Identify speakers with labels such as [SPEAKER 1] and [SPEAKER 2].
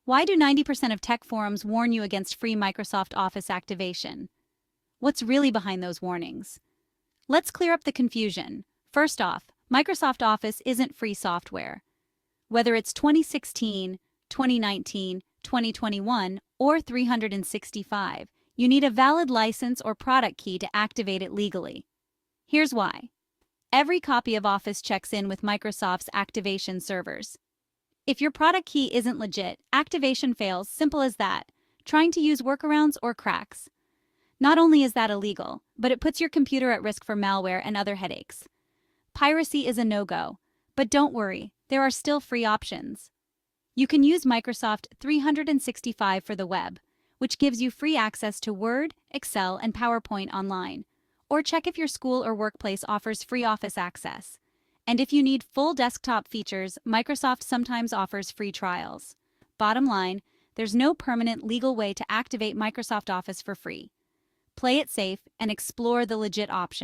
[SPEAKER 1] Why do 90% of tech forums warn you against free Microsoft Office activation? What's really behind those warnings? Let's clear up the confusion. First off, Microsoft Office isn't free software. Whether it's 2016, 2019, 2021, or 365, you need a valid license or product key to activate it legally. Here's why. Every copy of Office checks in with Microsoft's activation servers. If your product key isn't legit, activation fails, simple as that, trying to use workarounds or cracks. Not only is that illegal, but it puts your computer at risk for malware and other headaches. Piracy is a no-go, but don't worry, there are still free options. You can use Microsoft 365 for the web, which gives you free access to Word, Excel, and PowerPoint online. Or check if your school or workplace offers free Office access. And if you need full desktop features, Microsoft sometimes offers free trials. Bottom line, there's no permanent legal way to activate Microsoft Office for free. Play it safe and explore the legit options.